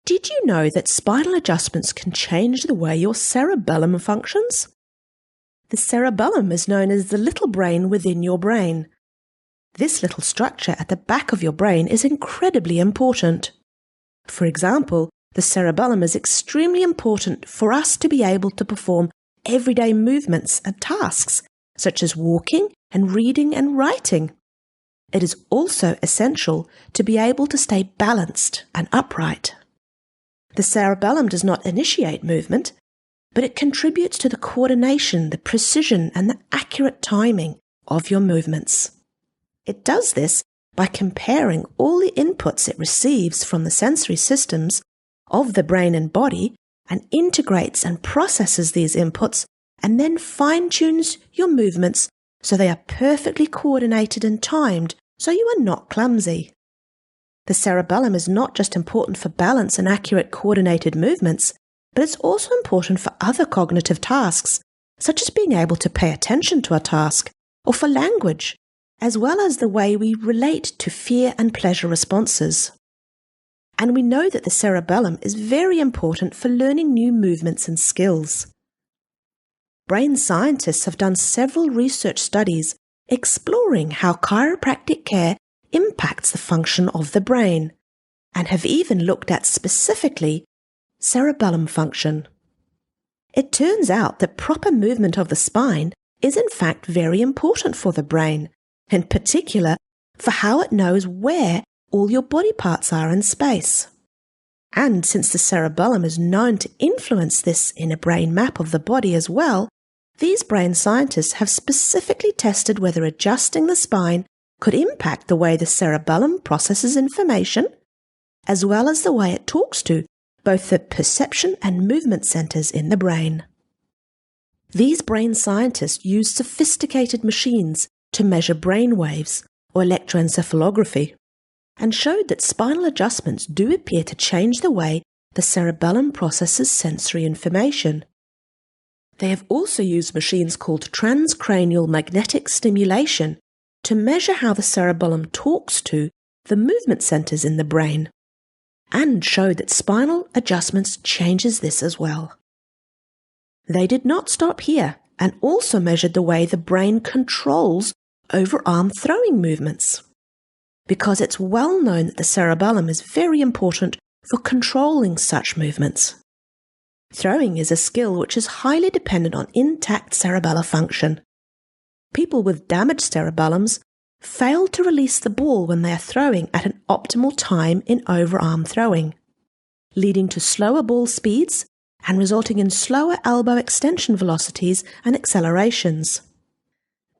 Did you know that spinal adjustments can change the way your cerebellum functions? The cerebellum is known as the little brain within your brain. This little structure at the back of your brain is incredibly important. For example, the cerebellum is extremely important for us to be able to perform everyday movements and tasks, such as walking and reading and writing. It is also essential to be able to stay balanced and upright. The cerebellum does not initiate movement, but it contributes to the coordination, the precision, and the accurate timing of your movements. It does this by comparing all the inputs it receives from the sensory systems of the brain and body and integrates and processes these inputs and then fine-tunes your movements so they are perfectly coordinated and timed so you are not clumsy. The cerebellum is not just important for balance and accurate coordinated movements, but it's also important for other cognitive tasks, such as being able to pay attention to a task, or for language, as well as the way we relate to fear and pleasure responses. And we know that the cerebellum is very important for learning new movements and skills. Brain scientists have done several research studies exploring how chiropractic care impacts the function of the brain, and have even looked at specifically cerebellum function. It turns out that proper movement of the spine is in fact very important for the brain, in particular for how it knows where all your body parts are in space. And since the cerebellum is known to influence this in a brain map of the body as well, these brain scientists have specifically tested whether adjusting the spine could impact the way the cerebellum processes information, as well as the way it talks to both the perception and movement centers in the brain. These brain scientists use sophisticated machines to measure brain waves, or electroencephalography, and showed that spinal adjustments do appear to change the way the cerebellum processes sensory information. They have also used machines called transcranial magnetic stimulation to measure how the cerebellum talks to the movement centers in the brain, and showed that spinal adjustments changes this as well. They did not stop here and also measured the way the brain controls overarm throwing movements, because it's well known that the cerebellum is very important for controlling such movements. Throwing is a skill which is highly dependent on intact cerebellar function. People with damaged cerebellums fail to release the ball when they are throwing at an optimal time in overarm throwing, leading to slower ball speeds and resulting in slower elbow extension velocities and accelerations.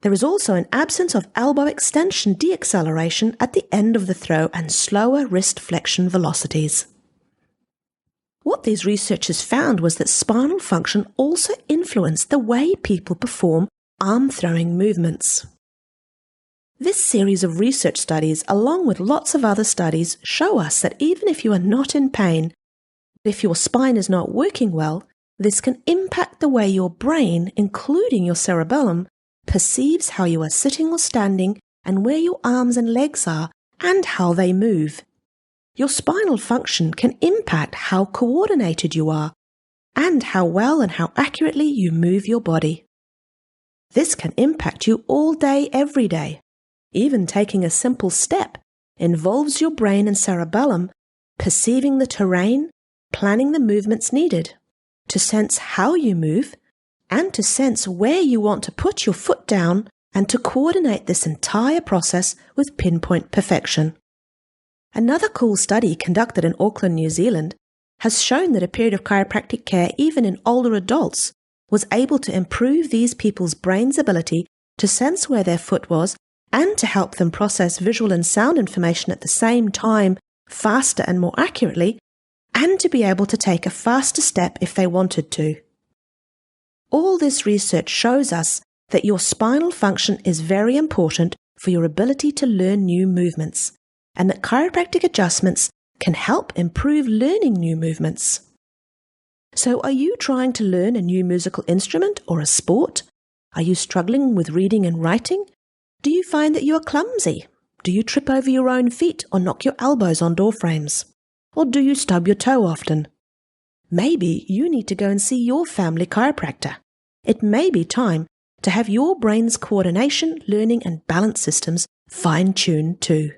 There is also an absence of elbow extension deacceleration at the end of the throw and slower wrist flexion velocities. What these researchers found was that spinal function also influenced the way people perform arm-throwing movements. This series of research studies, along with lots of other studies, show us that even if you are not in pain, if your spine is not working well, this can impact the way your brain, including your cerebellum, perceives how you are sitting or standing and where your arms and legs are and how they move. Your spinal function can impact how coordinated you are and how well and how accurately you move your body. This can impact you all day, every day. Even taking a simple step involves your brain and cerebellum perceiving the terrain, planning the movements needed, to sense how you move, and to sense where you want to put your foot down, and to coordinate this entire process with pinpoint perfection. Another cool study conducted in Auckland, New Zealand, has shown that a period of chiropractic care, even in older adults, was able to improve these people's brain's ability to sense where their foot was and to help them process visual and sound information at the same time, faster and more accurately, and to be able to take a faster step if they wanted to. All this research shows us that your spinal function is very important for your ability to learn new movements, and that chiropractic adjustments can help improve learning new movements. So are you trying to learn a new musical instrument or a sport? Are you struggling with reading and writing? Do you find that you are clumsy? Do you trip over your own feet or knock your elbows on door frames? Or do you stub your toe often? Maybe you need to go and see your family chiropractor. It may be time to have your brain's coordination, learning, and balance systems fine-tuned too.